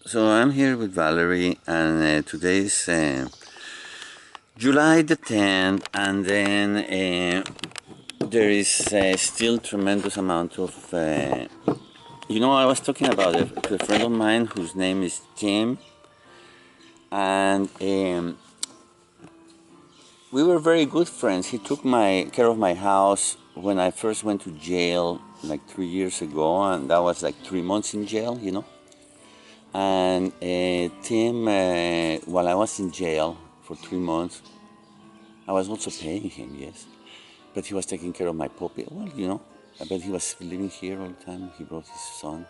So I'm here with Valerie, and today is July the 10th, and then there is still tremendous amount of, I was talking about to a friend of mine whose name is Tim, and we were very good friends. He took care of my house when I first went to jail like 3 years ago, and that was like 3 months in jail. And Tim, while I was in jail for 3 months, I was also paying him, yes. But he was taking care of my puppy. Well, but he was living here all the time. He brought his son.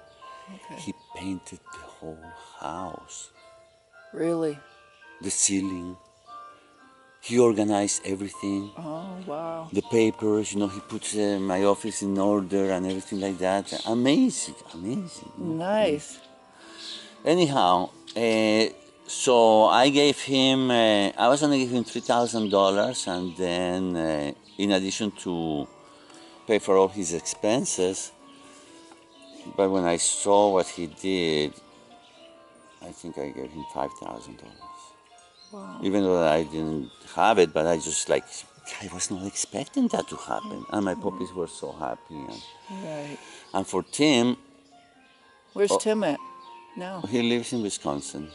Okay. He painted the whole house. Really? The ceiling. He organized everything. Oh, wow. The papers, he puts my office in order and everything like that. Amazing. Nice. Anyhow, so I gave him, I was going to give him $3,000, and then in addition to pay for all his expenses, but when I saw what he did, I think I gave him $5,000. Wow. Even though I didn't have it, but I just I was not expecting that to happen. And my puppies were so happy. Right. And for Tim... Where's Tim at now? He lives in Wisconsin.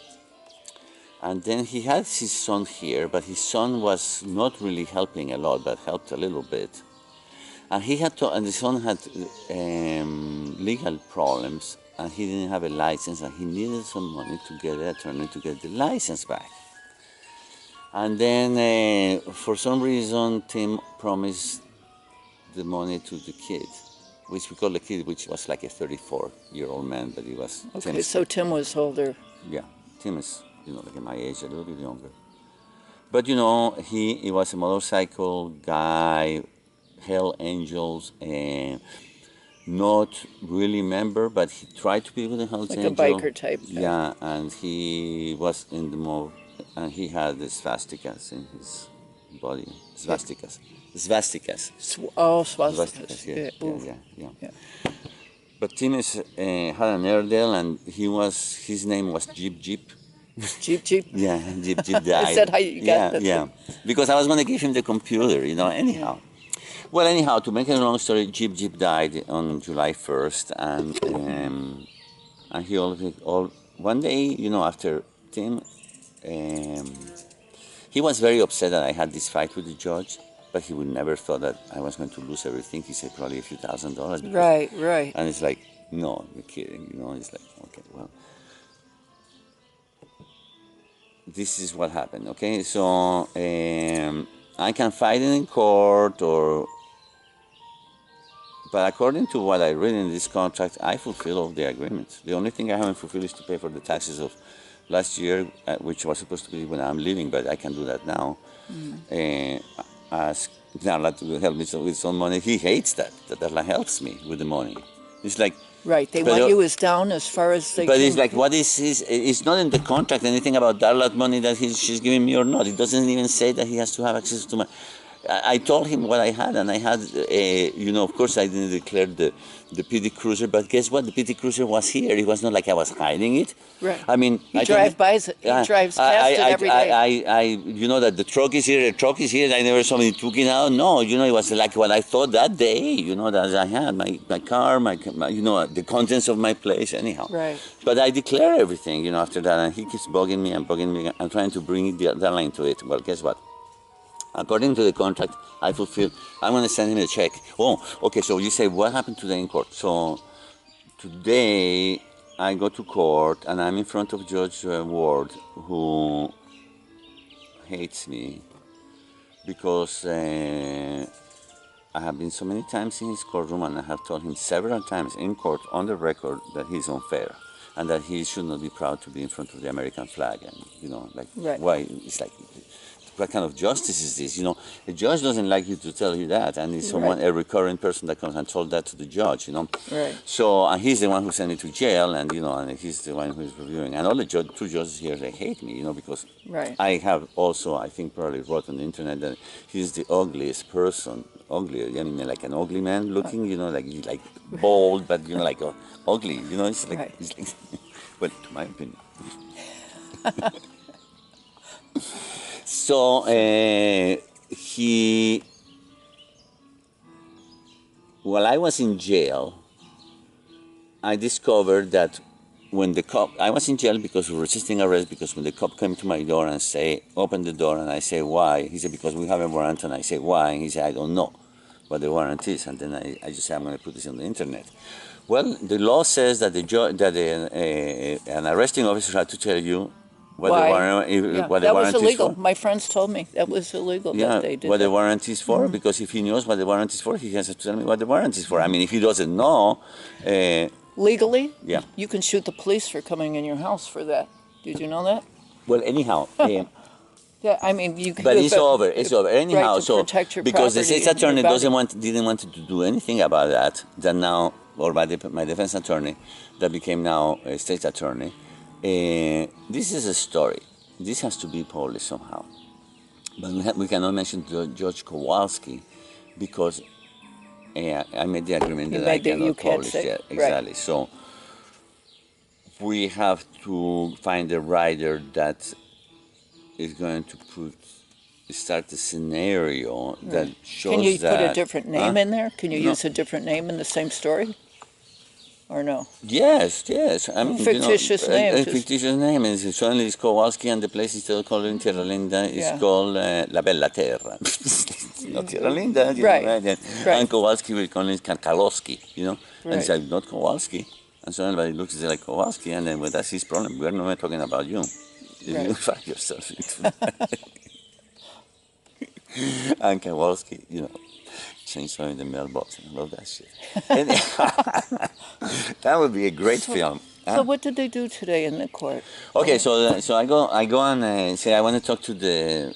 And then he had his son here, but his son was not really helping a lot, but helped a little bit. And and the son had legal problems, and he didn't have a license, and he needed some money to get an attorney to get the license back. And then, for some reason, Tim promised the money to the kid, which we call the kid, which was like a 34-year-old man, but he was... Okay, so Tim was older. Yeah, Tim is, like my age, a little bit younger. But, he was a motorcycle guy, Hell Angels, and not really member, but he tried to be with the Hell Angels. Like a biker type. Yeah, and he was in the more... And he had the swastikas in his body. Swastikas. Swastikas. Yeah. But Tim had an Airedale, and his name was Jeep. Jeep? Yeah, Jeep died. Is that how you got that? Yeah. Because I was going to give him the computer, anyhow. Well, anyhow, to make a long story, Jeep died on July 1st, and he one day, after Tim... he was very upset that I had this fight with the judge, but he would never thought that I was going to lose everything. He said probably a few $1,000s. Right. And it's like, no, you're kidding. It's like, okay, well, this is what happened, okay? So I can fight it in court, but according to what I read in this contract, I fulfill all the agreements. The only thing I haven't fulfilled is to pay for the taxes of last year, which was supposed to be when I'm leaving, but I can do that now. Ask Darla to help me with some money. He hates that Darla helps me with the money. It's like... Right, they want you as down as far as they can. But it's like, what is his... It's not in the contract anything about Darla's money that she's giving me or not. It doesn't even say that he has to have access to my... I told him what I had, and I had, of course I didn't declare the PD Cruiser, but guess what? The PD Cruiser was here. It was not like I was hiding it. Right. I mean... He drives past it every day. That the truck is here, I never saw him took it out. No, it was like what I thought that day, that I had, my car, my the contents of my place, anyhow. Right. But I declare everything, after that, and he keeps bugging me and trying to bring that line to it. Well, guess what? According to the contract, I'm going to send him a check. Oh, okay, so you say, what happened today in court? So today, I go to court, and I'm in front of Judge Ward, who hates me because I have been so many times in his courtroom, and I have told him several times in court, on the record, that he's unfair, and that he should not be proud to be in front of the American flag. And, right. Why? It's like... What kind of justice is this? A judge doesn't like you to tell you that, and it's a recurring person that comes and told that to the judge, Right. So, and he's the one who sent me to jail, and and he's the one who's reviewing. And all the two judges here, they hate me, because I have also, I think, probably wrote on the internet that he's the ugliest person. Ugly, like an ugly man looking, like bald, but like ugly, it's like. Well, to my opinion. So while I was in jail, I discovered that when the cop, I was in jail because of resisting arrest, because when the cop came to my door and say, open the door, and I say, why? He said, because we have a warrant, and I say, why? And he said, I don't know what the warrant is, and then I just say, I'm going to put this on the internet. Well, the law says that an arresting officer had to tell you what the warrant, what the warrant was illegal. is for. My friends told me that was illegal. Yeah, that they did what that. the warrant is for, because if he knows what the warrant is for, he has to tell me what the warrant is for. I mean, if he doesn't know... Legally, yeah, you can shoot the police for coming in your house for that. Did you know that? Well, anyhow... yeah, I mean, you can... But it's over, anyhow, right to so, protect your because the state's attorney didn't want to do anything about that now, or my defense attorney, that became now a state attorney, this is a story. This has to be published somehow. But we cannot mention Judge Kowalski, because I made the agreement that I cannot publish it. Exactly. Right. So we have to find a writer that is going to start a scenario that shows that... Can you put a different name in there? Can you use a different name in the same story? Or no? Yes. I mean, fictitious name. A fictitious name. And suddenly it's Kowalski, and the place instead of calling Tierra Linda is called La Bella Terra. Not Tierra Linda, you know, right? And Kowalski will call it Kalowski, you know? And it's like, not Kowalski. And so everybody looks like Kowalski, and then, well, that's his problem. We're not talking about you. You find yourself into and Kowalski, you know, chainsaw in the mailbox. I love that shit. That would be a great film. Huh? So what did they do today in the court? Okay, so I go and say I want to talk to the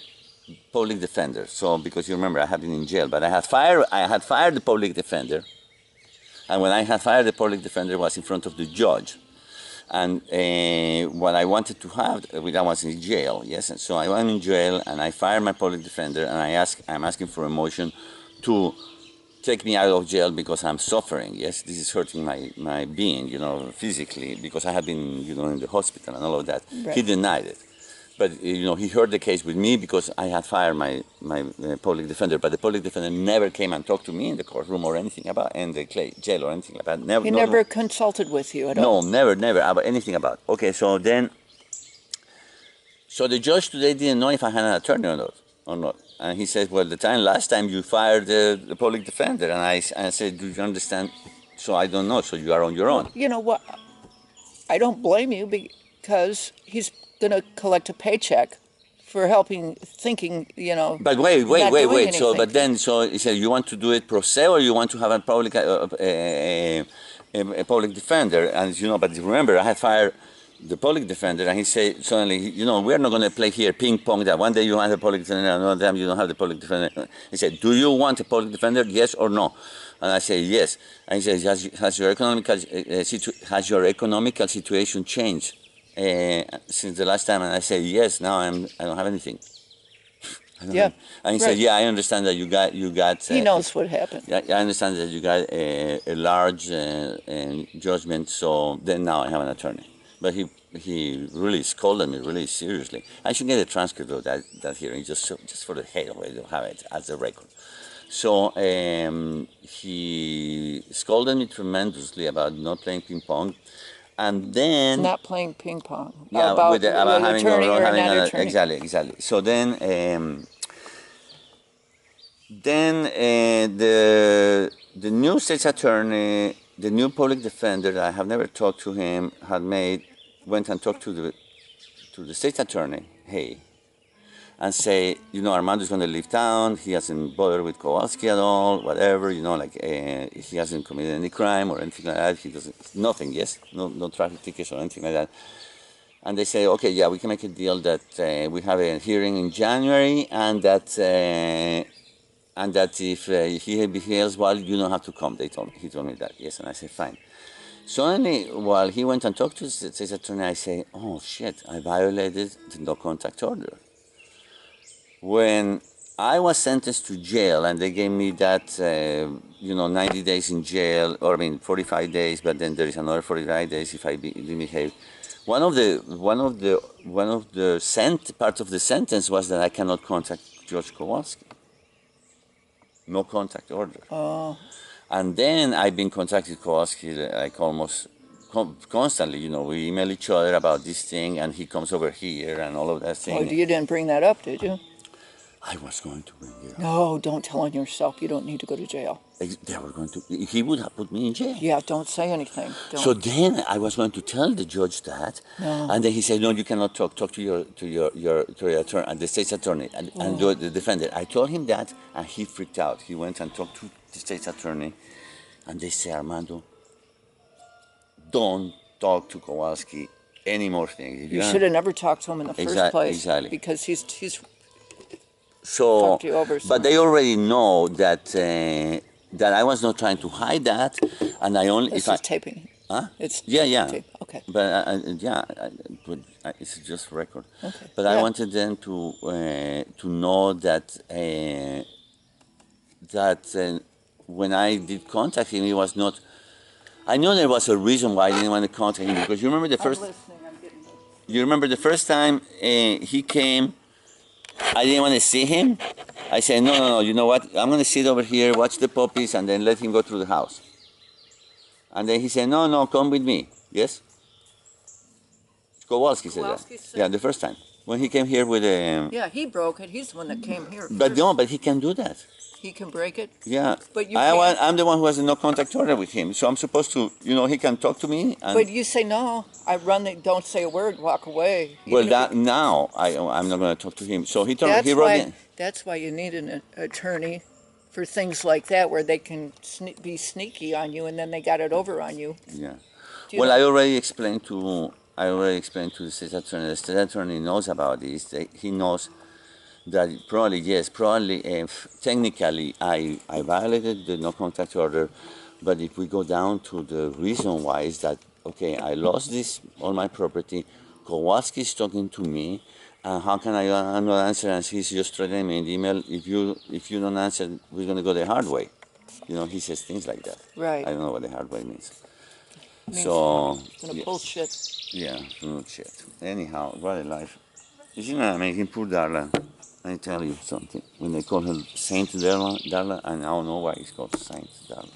public defender. So because you remember I have been in jail, but I had fired the public defender, and when I had fired the public defender, it was in front of the judge. And what I wanted to have, I was in jail, yes. And so I went in jail, and I fired my public defender, and I'm asking for a motion to take me out of jail because I'm suffering. Yes, this is hurting my being, you know, physically, because I have been, you know, in the hospital and all of that. Right. He denied it. But, you know, he heard the case with me because I had fired my public defender. But the public defender never came and talked to me in the courtroom or anything about, in the jail or anything like that. He never consulted with you at all? No, never, about anything about. Okay, so the judge today didn't know if I had an attorney or not. And he said, well, last time you fired the public defender. And I said, do you understand? So I don't know, so you are on your own. You know what? I don't blame you because he's going to collect a paycheck for thinking, you know. But wait. So he said, you want to do it pro se, or you want to have a public defender? And you know, but remember, I had fired the public defender, and he said suddenly, you know, we're not going to play here ping pong. That one day you have the public defender, another time you don't have the public defender. He said, do you want a public defender? Yes or no? And I say yes. And he says, has your economical situation changed since the last time? And I say yes. Now I don't have anything. And he said, yeah, I understand that you got. He knows what happened. Yeah, I understand that you got a large judgment. So then now I have an attorney. But he really scolded me really seriously. I should get a transcript of that hearing just for the hell of it, to have it as a record. So he scolded me tremendously about not playing ping pong, and then not playing ping pong. Yeah, about having an attorney. Exactly. So then the new state's attorney, the new public defender that I have never talked to him, went and talked to the state attorney, and say, you know, Armando's going to leave town. He hasn't bothered with Kowalski at all, whatever, you know, like he hasn't committed any crime or anything like that. He doesn't, nothing, yes, no traffic tickets or anything like that. And they say, okay, yeah, we can make a deal that we have a hearing in January, and that if he behaves well, you don't have to come. He told me that, yes, and I said, fine. Suddenly, while he went and talked to the state attorney, I say, oh shit, I violated the no contact order. When I was sentenced to jail, and they gave me that, 90 days in jail, or 45 days, but then there is another 45 days if I behave part of the sentence was that I cannot contact George Kowalski. No contact order. Oh, And then I've been contacting Kowalski like almost constantly. You know, we email each other about this thing, and he comes over here and all of that oh, thing. you didn't bring that up, did you? I was going to bring it up. No, don't tell on yourself. You don't need to go to jail. They were going to. He would have put me in jail. Yeah, don't say anything. Don't. So then I was going to tell the judge that, No. and then he said, "No, you cannot talk. Talk to your attorney, the state's attorney, and the defendant." I told him that, and he freaked out. He went and talked to the state's attorney, and they say, "Armando, don't talk to Kowalski any more things. You should have never talked to him in the first place. Exactly. Because he's so, fucked you over. But they already know that that I was not trying to hide that, and I only This is taping. Huh? It's Yeah. tape. Okay. But it's just record. Okay. But I wanted them to know that when I did contact him, he was not. I know there was a reason why I didn't want to contact him, because you remember the first. I'm listening. I'm getting this. You remember the first time he came. I didn't want to see him. I said, no. You know what? I'm going to sit over here, watch the puppies, and then let him go through the house. And then he said, no, come with me. Yes? Kowalski said that. Yeah, the first time. When he came here with a... Yeah, he broke it. He's the one that came here But first. no, but he can do that. He can break it? Yeah. But you can't. I'm the one who has a no contact order with him. So I'm supposed to, he can talk to me. And, But you say, no, don't say a word, walk away. well, now I'm not going to talk to him. So he told me, That's why you need an attorney for things like that, where they can be sneaky on you, and then they got it over on you. Yeah. Well, I already explained to the state attorney. The state attorney knows about this. He knows that probably technically I violated the no contact order, but if we go down to the reason why, is that, okay, I lost all my property, Kowalski is talking to me, and how can I not answer, and he's just threatening me in the email, if you don't answer, we're going to go the hard way. He says things like that. Right. I don't know what the hard way means. So, gonna pull shit. Yeah, no shit. Anyhow, what a life. Isn't that amazing? Poor Darla. I tell you something. When they call her Saint Darla, I now know why it's called Saint Darla.